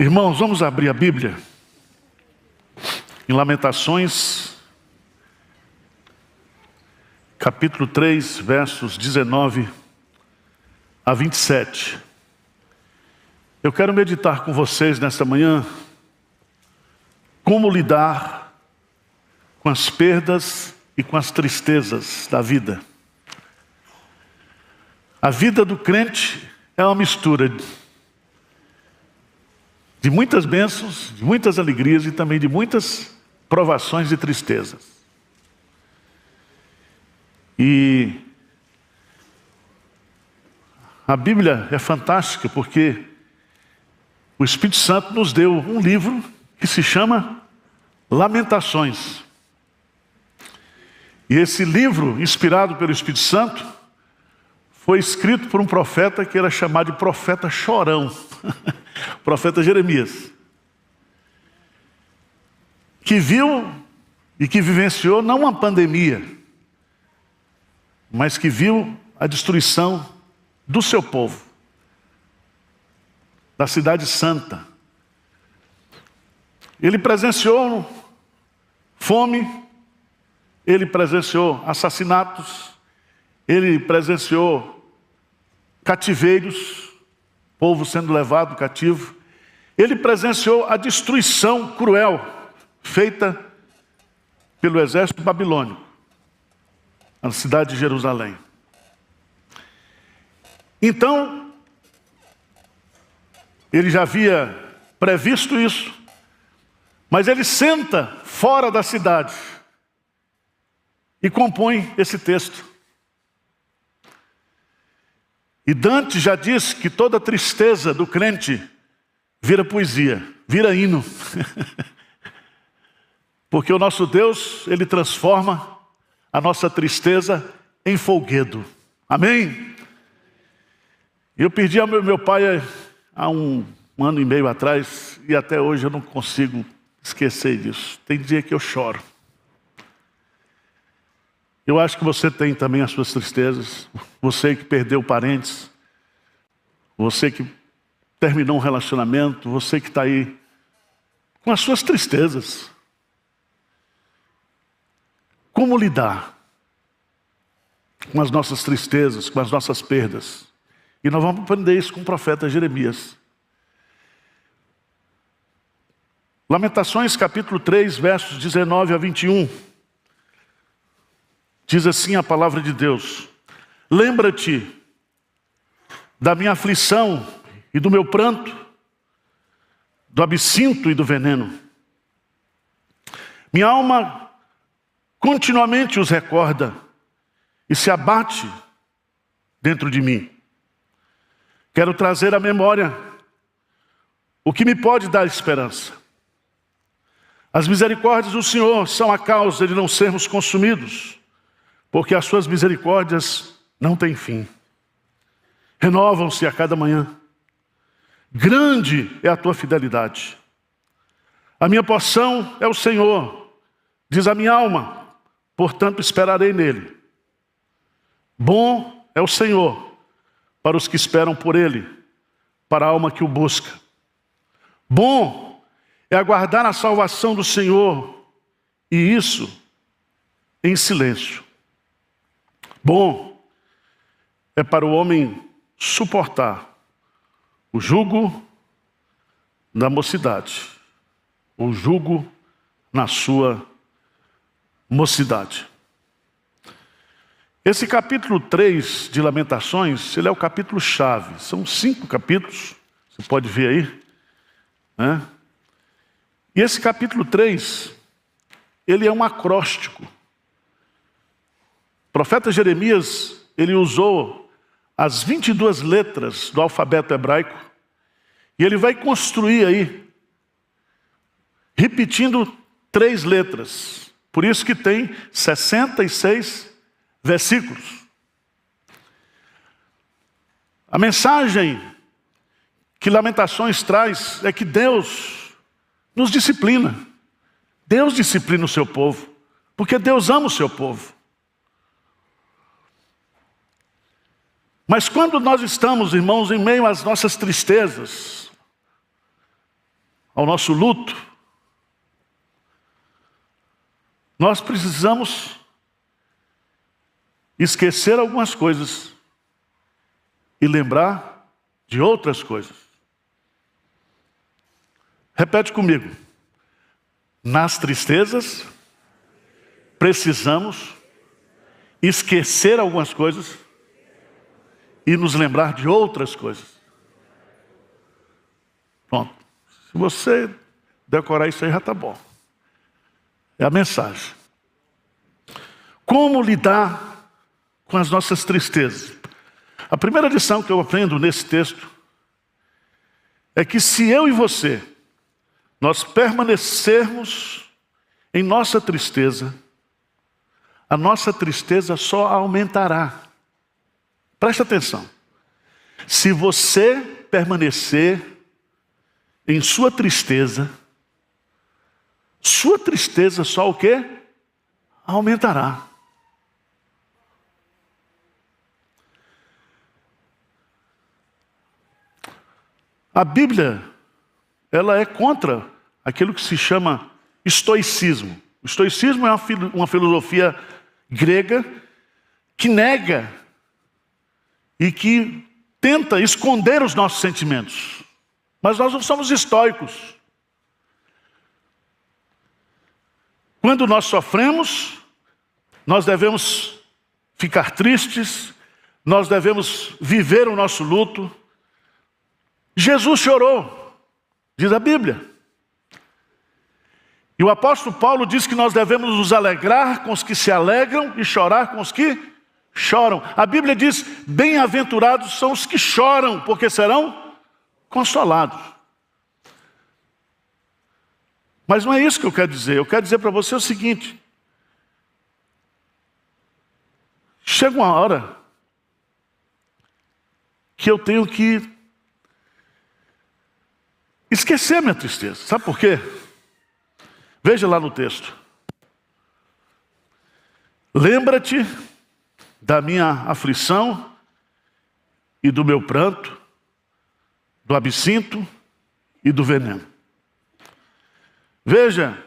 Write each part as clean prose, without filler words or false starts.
Irmãos, vamos abrir a Bíblia em Lamentações, capítulo 3, versos 19 a 27. Eu quero meditar com vocês nesta manhã como lidar com as perdas e com as tristezas da vida. A vida do crente é uma mistura de muitas bênçãos, de muitas alegrias e também de muitas provações e tristezas. E a Bíblia é fantástica porque o Espírito Santo nos deu um livro que se chama Lamentações. E esse livro, inspirado pelo Espírito Santo, foi escrito por um profeta que era chamado de profeta chorão, o profeta Jeremias, que viu e que vivenciou não uma pandemia, mas que viu a destruição do seu povo, da cidade santa. Ele presenciou fome, ele presenciou assassinatos, ele presenciou cativeiros, povo sendo levado cativo. Ele presenciou a destruição cruel feita pelo exército babilônico na cidade de Jerusalém. Então, ele já havia previsto isso, mas ele senta fora da cidade e compõe esse texto. E Dante já disse que toda tristeza do crente vira poesia, vira hino. Porque o nosso Deus, Ele transforma a nossa tristeza em folguedo. Amém? Eu perdi ao meu pai há um ano e meio atrás e até hoje eu não consigo esquecer disso. Tem dia que eu choro. Eu acho que você tem também as suas tristezas. Você que perdeu parentes. Você que terminou um relacionamento. Você que está aí com as suas tristezas. Como lidar com as nossas tristezas, com as nossas perdas? E nós vamos aprender isso com o profeta Jeremias. Lamentações capítulo 3, versos 19 a 21. Diz assim a palavra de Deus: lembra-te da minha aflição e do meu pranto, do absinto e do veneno. Minha alma continuamente os recorda e se abate dentro de mim. Quero trazer à memória o que me pode dar esperança. As misericórdias do Senhor são a causa de não sermos consumidos, porque as suas misericórdias não têm fim. Renovam-se a cada manhã. Grande é a tua fidelidade. A minha porção é o Senhor, diz a minha alma, portanto esperarei nele. Bom é o Senhor para os que esperam por ele, para a alma que o busca. Bom é aguardar a salvação do Senhor, e isso em silêncio. Bom é para o homem suportar o jugo da mocidade, o jugo na sua mocidade. Esse capítulo 3 de Lamentações, ele é o capítulo chave. São 5 capítulos, você pode ver aí, né? E esse capítulo 3, ele é um acróstico. O profeta Jeremias, ele usou as 22 letras do alfabeto hebraico e ele vai construir aí, repetindo 3 letras. Por isso que tem 66 versículos. A mensagem que Lamentações traz é que Deus nos disciplina. Deus disciplina o seu povo, porque Deus ama o seu povo. Mas quando nós estamos, irmãos, em meio às nossas tristezas, ao nosso luto, nós precisamos esquecer algumas coisas e lembrar de outras coisas. Repete comigo. Nas tristezas, precisamos esquecer algumas coisas e nos lembrar de outras coisas. Pronto. Se você decorar isso aí, já está bom. É a mensagem. Como lidar com as nossas tristezas? A primeira lição que eu aprendo nesse texto é que se eu e você, nós permanecermos em nossa tristeza, a nossa tristeza só aumentará. Preste atenção. Se você permanecer em sua tristeza só o quê? Aumentará. A Bíblia, ela é contra aquilo que se chama estoicismo. O estoicismo é uma filosofia grega que nega e que tenta esconder os nossos sentimentos. Mas nós não somos estoicos. Quando nós sofremos, nós devemos ficar tristes, nós devemos viver o nosso luto. Jesus chorou, diz a Bíblia. E o apóstolo Paulo diz que nós devemos nos alegrar com os que se alegram e chorar com os que choram. A Bíblia diz, bem-aventurados são os que choram, porque serão consolados. Mas não é isso que eu quero dizer. Eu quero dizer para você o seguinte. Chega uma hora que eu tenho que esquecer a minha tristeza. Sabe por quê? Veja lá no texto. Lembra-te da minha aflição e do meu pranto, do absinto e do veneno. Veja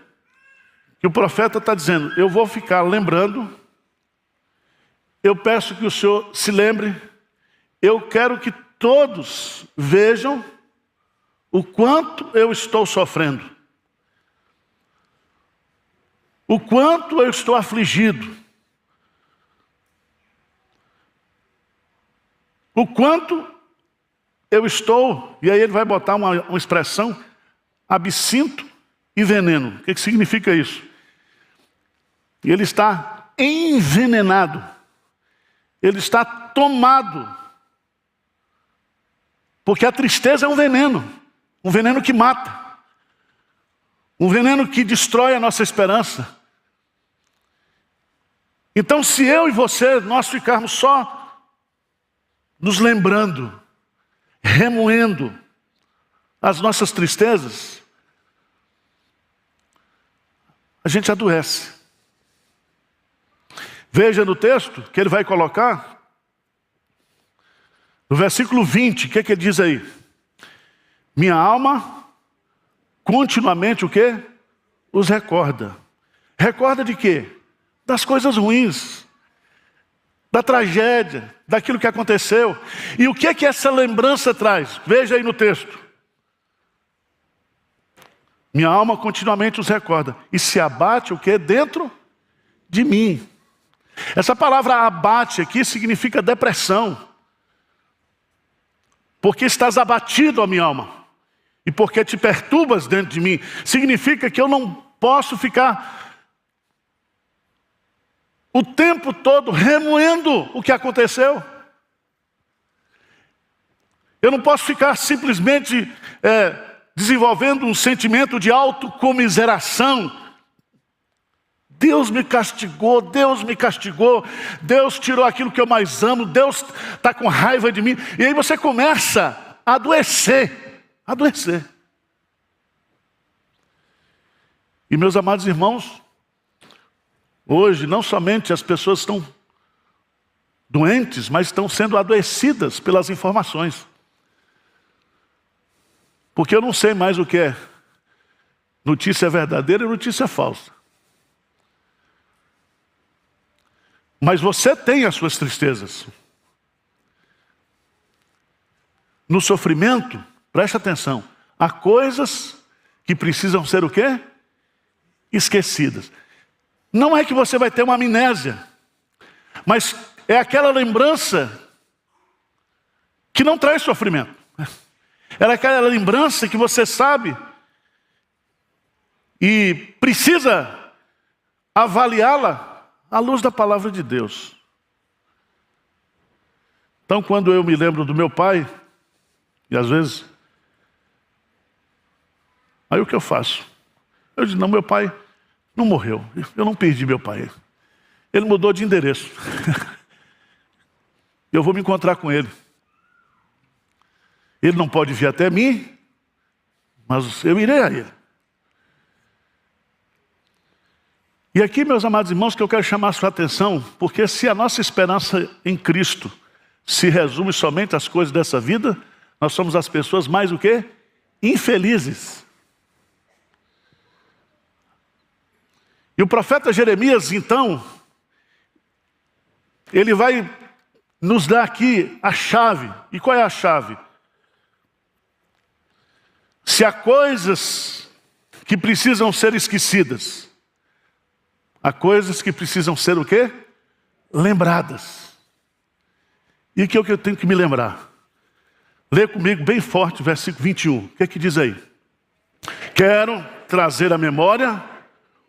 que o profeta está dizendo, eu vou ficar lembrando, eu peço que o Senhor se lembre, eu quero que todos vejam o quanto eu estou sofrendo, o quanto eu estou afligido, o quanto eu estou, e aí ele vai botar uma expressão, absinto e veneno. O que significa isso? Ele está envenenado, ele está tomado, porque a tristeza é um veneno que mata, um veneno que destrói a nossa esperança. Então, se eu e você, nós ficarmos só nos lembrando, remoendo as nossas tristezas, a gente adoece. Veja no texto que ele vai colocar, no versículo 20, o que ele diz aí? Minha alma continuamente o quê? Os recorda. Recorda de quê? Das coisas ruins, da tragédia, daquilo que aconteceu. E o que é que essa lembrança traz? Veja aí no texto. Minha alma continuamente os recorda. E se abate o que? Dentro de mim. Essa palavra abate aqui significa depressão. Porque estás abatido, ó minha alma. E porque te perturbas dentro de mim. Significa que eu não posso ficar o tempo todo remoendo o que aconteceu. Eu não posso ficar simplesmente desenvolvendo um sentimento de autocomiseração. Deus me castigou, Deus tirou aquilo que eu mais amo, Deus está com raiva de mim. E aí você começa a adoecer. E meus amados irmãos, hoje não somente as pessoas estão doentes, mas estão sendo adoecidas pelas informações. Porque eu não sei mais o que é Notícia verdadeira e notícia falsa. Mas você tem as suas tristezas. No sofrimento, preste atenção, há coisas que precisam ser o quê? Esquecidas. Não é que você vai ter uma amnésia, mas é aquela lembrança que não traz sofrimento. É aquela lembrança que você sabe e precisa avaliá-la à luz da palavra de Deus. Então, quando eu me lembro do meu pai, e às vezes, aí o que eu faço? Eu digo, não, meu pai não morreu, eu não perdi meu pai. Ele mudou de endereço. Eu vou me encontrar com ele. Ele não pode vir até mim, mas eu irei a ele. E aqui, meus amados irmãos, que eu quero chamar a sua atenção, porque se a nossa esperança em Cristo se resume somente às coisas dessa vida, nós somos as pessoas mais o quê? Infelizes. E o profeta Jeremias, então, ele vai nos dar aqui a chave. E qual é a chave? Se há coisas que precisam ser esquecidas, há coisas que precisam ser o quê? Lembradas. E o que eu tenho que me lembrar? Lê comigo bem forte o versículo 21. O que é que diz aí? Quero trazer à memória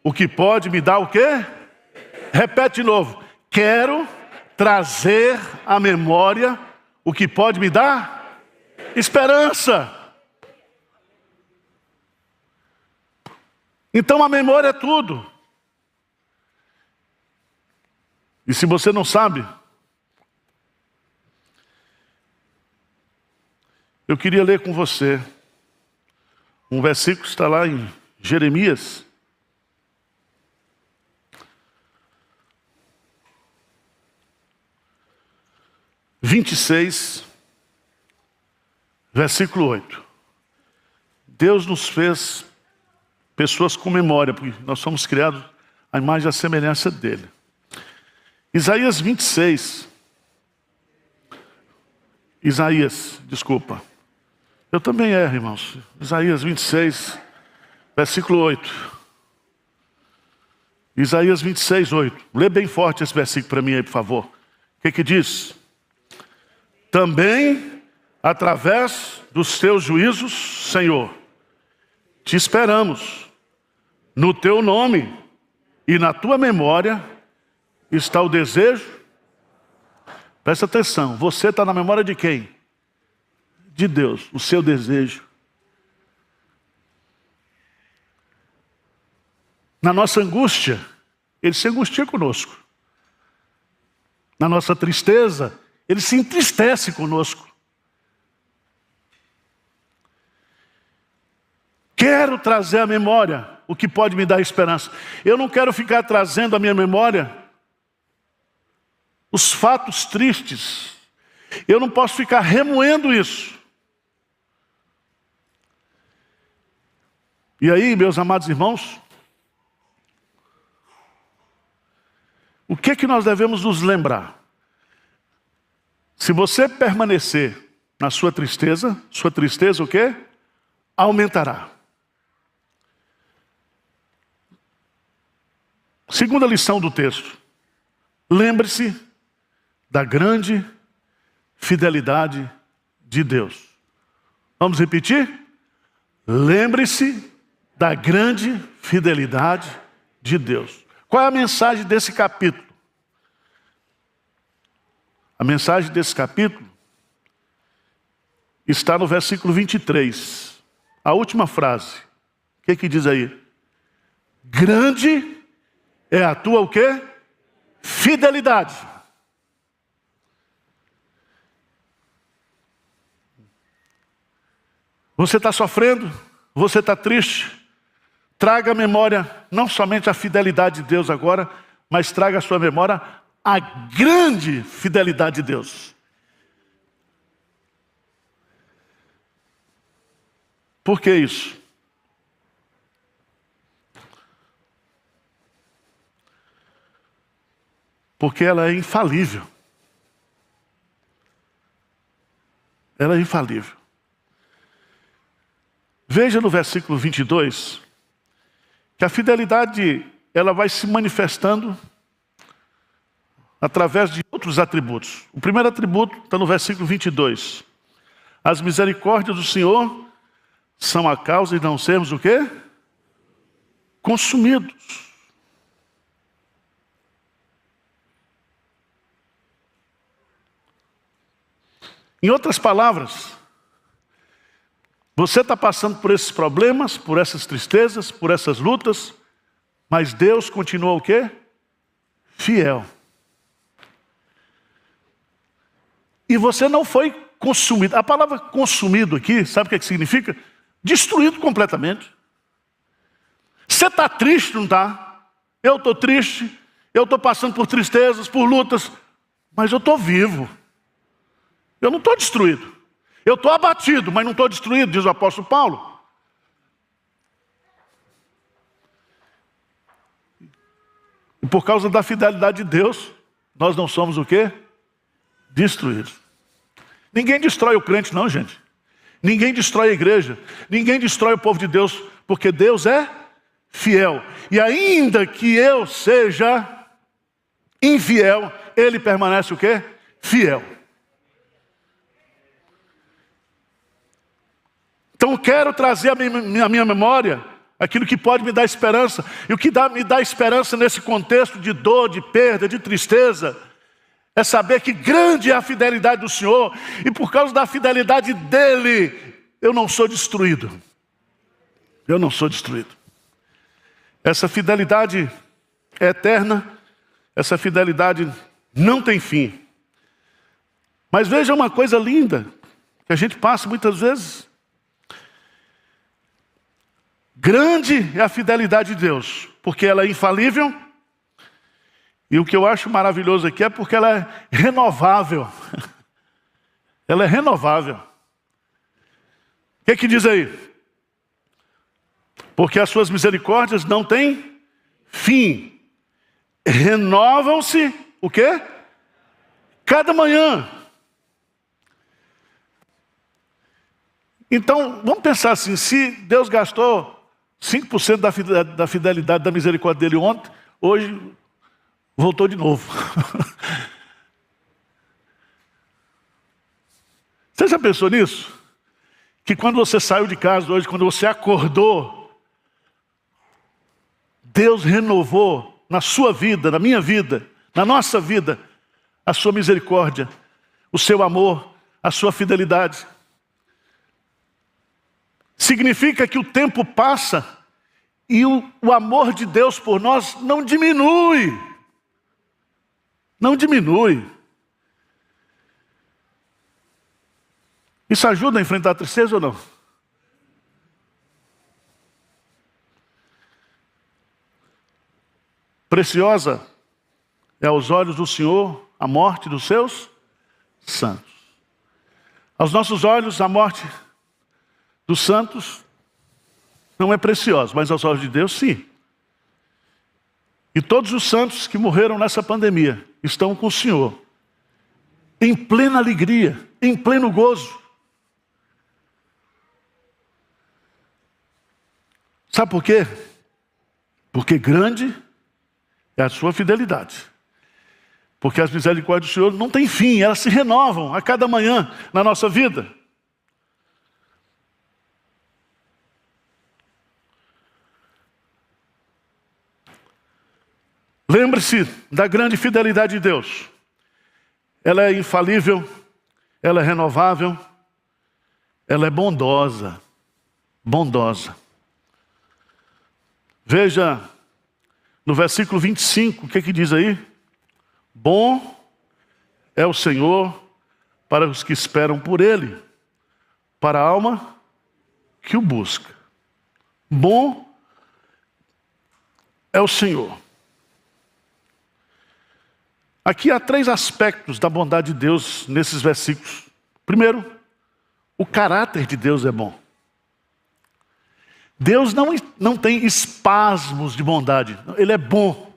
o que pode me dar o quê? Repete de novo. Quero trazer à memória o que pode me dar esperança. Então a memória é tudo. E se você não sabe, eu queria ler com você um versículo que está lá em Jeremias. Versículo 8. Deus nos fez pessoas com memória, porque nós somos criados à imagem e à semelhança dele. Isaías 26. Desculpa. Eu também erro, irmãos. Isaías 26, versículo 8. Isaías 26, 8. Lê bem forte esse versículo para mim aí, por favor. O que diz? Também, através dos teus juízos, Senhor, te esperamos. No teu nome e na tua memória está o desejo. Presta atenção, você está na memória de quem? De Deus, o seu desejo. Na nossa angústia, Ele se angustia conosco. Na nossa tristeza, Ele se entristece conosco. Quero trazer à memória o que pode me dar esperança. Eu não quero ficar trazendo à minha memória os fatos tristes. Eu não posso ficar remoendo isso. E aí, meus amados irmãos, o que nós devemos nos lembrar? Se você permanecer na sua tristeza o quê? Aumentará. Segunda lição do texto. Lembre-se da grande fidelidade de Deus. Vamos repetir? Lembre-se da grande fidelidade de Deus. Qual é a mensagem desse capítulo? A mensagem desse capítulo está no versículo 23. A última frase. O que diz aí? Grande é a tua o quê? Fidelidade. Você está sofrendo? Você está triste? Traga à memória não somente a fidelidade de Deus agora, mas traga à sua memória a grande fidelidade de Deus. Por que isso? Porque ela é infalível. Ela é infalível. Veja no versículo 22, que a fidelidade, ela vai se manifestando através de outros atributos. O primeiro atributo está no versículo 22. As misericórdias do Senhor são a causa de não sermos o quê? Consumidos. Em outras palavras, você está passando por esses problemas, por essas tristezas, por essas lutas, mas Deus continua o quê? Fiel. E você não foi consumido. A palavra consumido aqui, sabe o que significa? Destruído completamente. Você está triste, não está? Eu estou triste, eu estou passando por tristezas, por lutas, mas eu estou vivo. Eu não estou destruído. Eu estou abatido, mas não estou destruído, diz o apóstolo Paulo. E por causa da fidelidade de Deus, nós não somos o quê? Destruídos. Ninguém destrói o crente não, gente. Ninguém destrói a igreja. Ninguém destrói o povo de Deus, porque Deus é fiel. E ainda que eu seja infiel, Ele permanece o quê? Fiel. Então eu quero trazer à minha memória aquilo que pode me dar esperança. E o que me dá esperança nesse contexto de dor, de perda, de tristeza, é saber que grande é a fidelidade do Senhor. E por causa da fidelidade dEle, eu não sou destruído. Eu não sou destruído. Essa fidelidade é eterna. Essa fidelidade não tem fim. Mas veja uma coisa linda, que a gente passa muitas vezes. Grande é a fidelidade de Deus, porque ela é infalível. E o que eu acho maravilhoso aqui é porque ela é renovável. Ela é renovável. O que diz aí? Porque as suas misericórdias não têm fim. Renovam-se, o quê? Cada manhã. Então, vamos pensar assim, se Deus gastou 5% da fidelidade, da misericórdia dele ontem, hoje voltou de novo. Você já pensou nisso? Que quando você saiu de casa hoje, quando você acordou, Deus renovou na sua vida, na minha vida, na nossa vida, a sua misericórdia, o seu amor, a sua fidelidade. Significa que o tempo passa e o amor de Deus por nós não diminui. Não diminui. Isso ajuda a enfrentar a tristeza ou não? Preciosa é aos olhos do Senhor a morte dos seus santos. Aos nossos olhos, a morte dos santos não é preciosa, mas aos olhos de Deus, sim. E todos os santos que morreram nessa pandemia estão com o Senhor, em plena alegria, em pleno gozo. Sabe por quê? Porque grande é a sua fidelidade. Porque as misericórdias do Senhor não têm fim, elas se renovam a cada manhã na nossa vida. Lembre-se da grande fidelidade de Deus. Ela é infalível, ela é renovável, ela é bondosa. Bondosa. Veja no versículo 25, o que diz aí? Bom é o Senhor para os que esperam por Ele, para a alma que o busca. Bom é o Senhor. Aqui há 3 aspectos da bondade de Deus nesses versículos. Primeiro, o caráter de Deus é bom. Deus não tem espasmos de bondade. Ele é bom.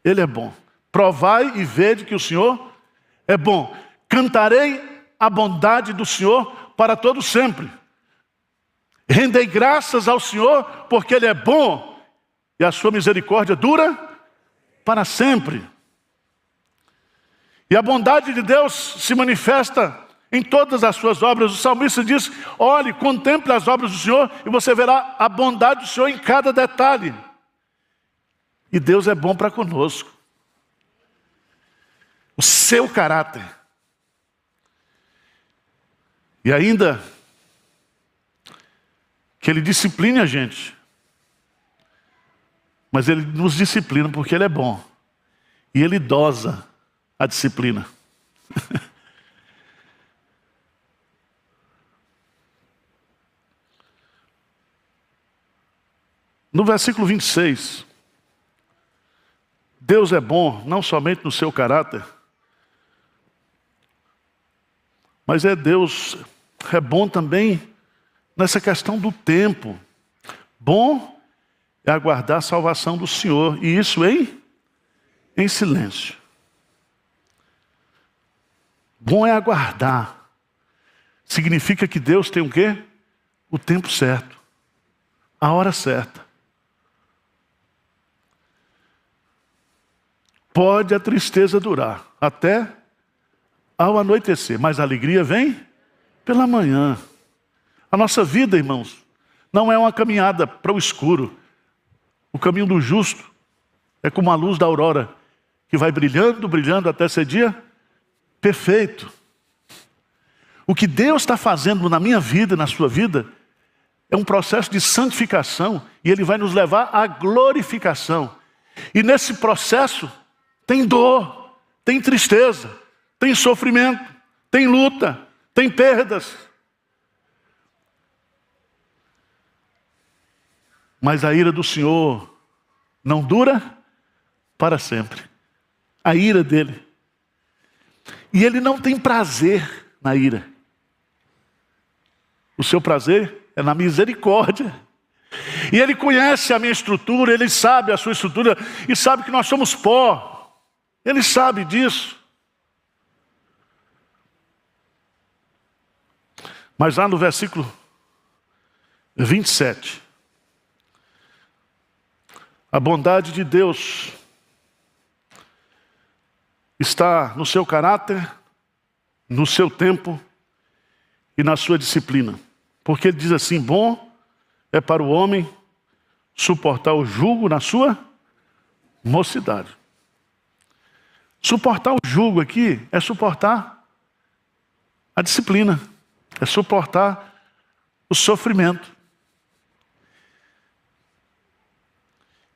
Ele é bom. Provai e vede que o Senhor é bom. Cantarei a bondade do Senhor para todo sempre. Rendei graças ao Senhor, porque Ele é bom, e a sua misericórdia dura para sempre. E a bondade de Deus se manifesta em todas as suas obras. O salmista diz: olhe, contemple as obras do Senhor, e você verá a bondade do Senhor em cada detalhe. E Deus é bom para conosco. O seu caráter. E ainda que Ele discipline a gente. Mas Ele nos disciplina porque Ele é bom. E Ele dosa a disciplina. No versículo 26, Deus é bom não somente no seu caráter, mas Deus é bom também nessa questão do tempo. Bom é aguardar a salvação do Senhor, e isso em silêncio. Bom é aguardar. Significa que Deus tem o quê? O tempo certo, a hora certa. Pode a tristeza durar até ao anoitecer, mas a alegria vem pela manhã. A nossa vida, irmãos, não é uma caminhada para o escuro. O caminho do justo é como a luz da aurora, que vai brilhando, brilhando até ser dia perfeito. O que Deus está fazendo na minha vida, na sua vida, é um processo de santificação, e Ele vai nos levar à glorificação. E nesse processo tem dor, tem tristeza, tem sofrimento, tem luta, tem perdas. Mas a ira do Senhor não dura para sempre. A ira dele. E Ele não tem prazer na ira. O seu prazer é na misericórdia. E Ele conhece a minha estrutura, Ele sabe a sua estrutura, e sabe que nós somos pó. Ele sabe disso. Mas lá no versículo 27, a bondade de Deus está no seu caráter, no seu tempo e na sua disciplina. Porque Ele diz assim: bom é para o homem suportar o jugo na sua mocidade. Suportar o jugo aqui é suportar a disciplina, é suportar o sofrimento.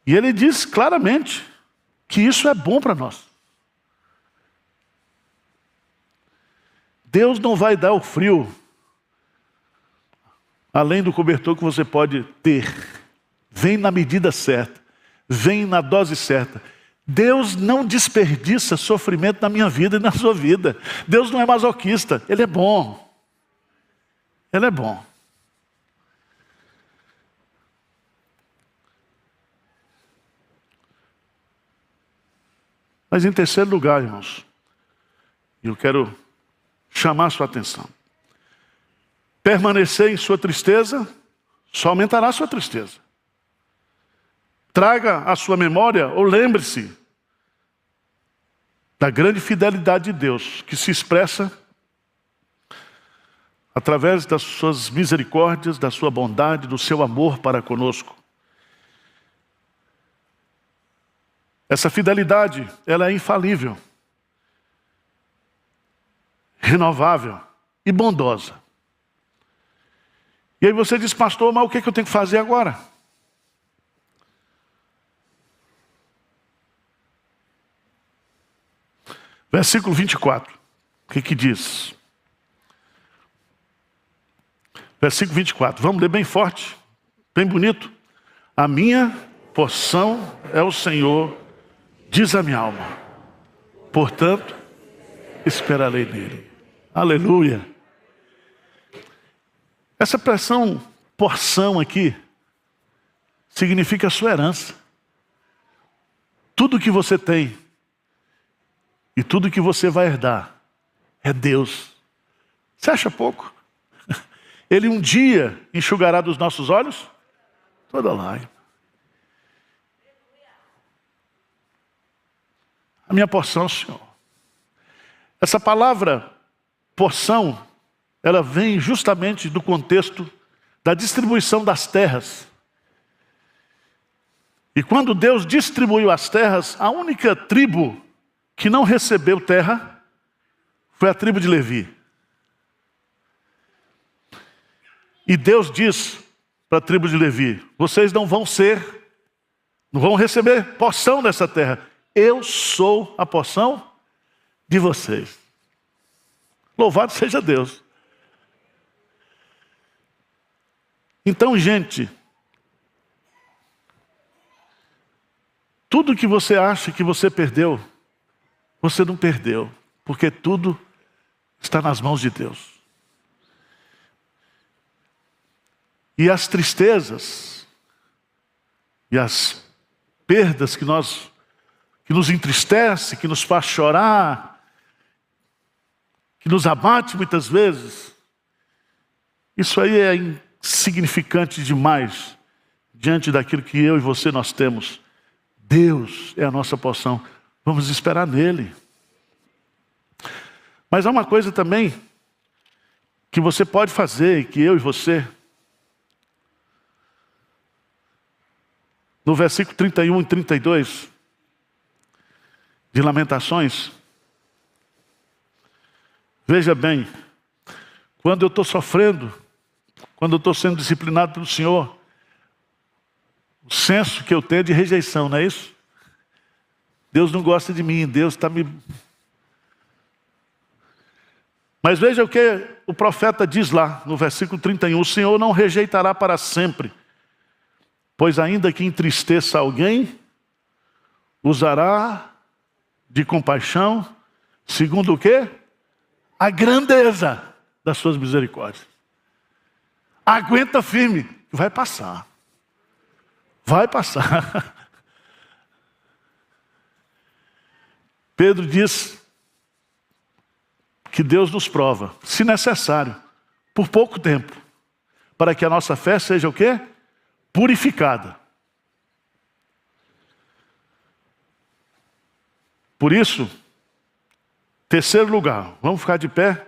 E Ele diz claramente que isso é bom para nós. Deus não vai dar o frio além do cobertor que você pode ter. Vem na medida certa, vem na dose certa. Deus não desperdiça sofrimento na minha vida e na sua vida. Deus não é masoquista, Ele é bom. Ele é bom. Mas em terceiro lugar, irmãos, eu quero chamar a sua atenção. Permanecer em sua tristeza, só aumentará a sua tristeza. Traga à sua memória, ou lembre-se, da grande fidelidade de Deus, que se expressa através das suas misericórdias, da sua bondade, do seu amor para conosco. Essa fidelidade, ela é infalível, renovável e bondosa. E aí você diz: pastor, mas o que eu tenho que fazer agora? Versículo 24, o que diz? Versículo 24, vamos ler bem forte, bem bonito. A minha porção é o Senhor, diz a minha alma, portanto, esperarei nele. Aleluia. Essa expressão porção aqui significa a sua herança. Tudo que você tem E tudo que você vai herdar é Deus. Você acha pouco? Ele um dia enxugará dos nossos olhos toda lágrima. A minha porção, Senhor. Essa palavra porção, ela vem justamente do contexto da distribuição das terras. E quando Deus distribuiu as terras, a única tribo que não recebeu terra foi a tribo de Levi. E Deus diz para a tribo de Levi: vocês não vão receber porção dessa terra. Eu sou a porção de vocês. Louvado seja Deus. Então, gente, tudo que você acha que você perdeu, você não perdeu, porque tudo está nas mãos de Deus. E as tristezas e as perdas que nos entristece, que nos faz chorar, que nos abate muitas vezes, isso aí é insignificante demais diante daquilo que eu e você nós temos. Deus é a nossa porção. Vamos esperar nele. Mas há uma coisa também que você pode fazer, que eu e você, no versículo 31 e 32 de Lamentações, veja bem, quando eu estou sofrendo, quando eu estou sendo disciplinado pelo Senhor, o senso que eu tenho é de rejeição, não é isso? Deus não gosta de mim, Deus está me... Mas veja o que o profeta diz lá no versículo 31, o Senhor não rejeitará para sempre, pois ainda que entristeça alguém, usará de compaixão, segundo o quê? A grandeza das suas misericórdias. Aguenta firme, que vai passar. Vai passar. Pedro diz que Deus nos prova, se necessário, por pouco tempo, para que a nossa fé seja o quê? Purificada. Por isso, terceiro lugar, vamos ficar de pé.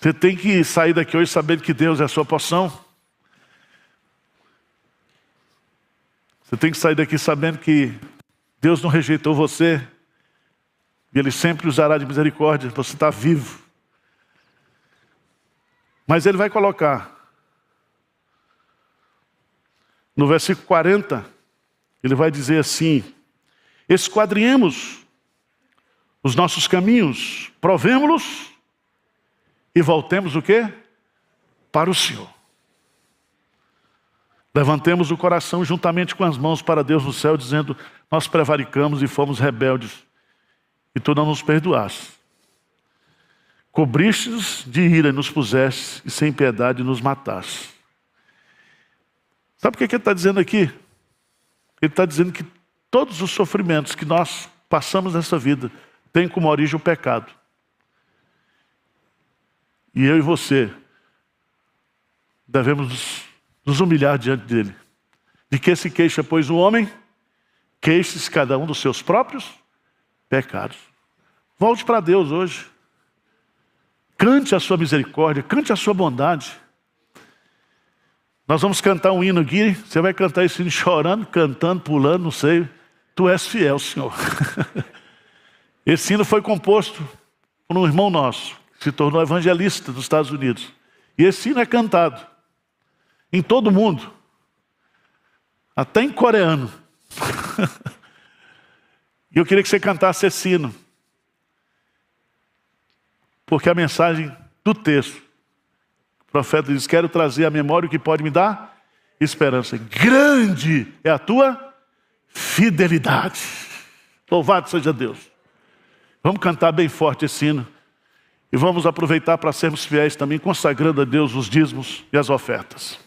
Você tem que sair daqui hoje sabendo que Deus é a sua porção. Você tem que sair daqui sabendo que Deus não rejeitou você. E Ele sempre usará de misericórdia. Você está vivo. Mas Ele vai colocar no versículo 40, Ele vai dizer assim: esquadrinhemos os nossos caminhos, provemo-los e voltemos o quê? Para o Senhor. Levantemos o coração juntamente com as mãos para Deus no céu, dizendo: nós prevaricamos e fomos rebeldes, e tu não nos perdoaste. Cobristes de ira e nos puseste, e sem piedade nos mataste. Sabe o que ele está dizendo aqui? Ele está dizendo que todos os sofrimentos que nós passamos nessa vida têm como origem o pecado. E eu e você devemos nos humilhar diante dele. De que se queixa, pois, o homem? Queixe-se cada um dos seus próprios pecados. Volte para Deus hoje. Cante a sua misericórdia, cante a sua bondade. Nós vamos cantar um hino aqui. Você vai cantar esse hino chorando, cantando, pulando, não sei. Tu és fiel, Senhor. Esse hino foi composto por um irmão nosso, que se tornou evangelista dos Estados Unidos. E esse hino é cantado em todo o mundo, até em coreano. E eu queria que você cantasse esse hino, porque a mensagem do texto, o profeta diz: quero trazer à memória o que pode me dar esperança. Grande é a tua fidelidade. Louvado seja Deus. Vamos cantar bem forte esse hino. E vamos aproveitar para sermos fiéis também, consagrando a Deus os dízimos e as ofertas.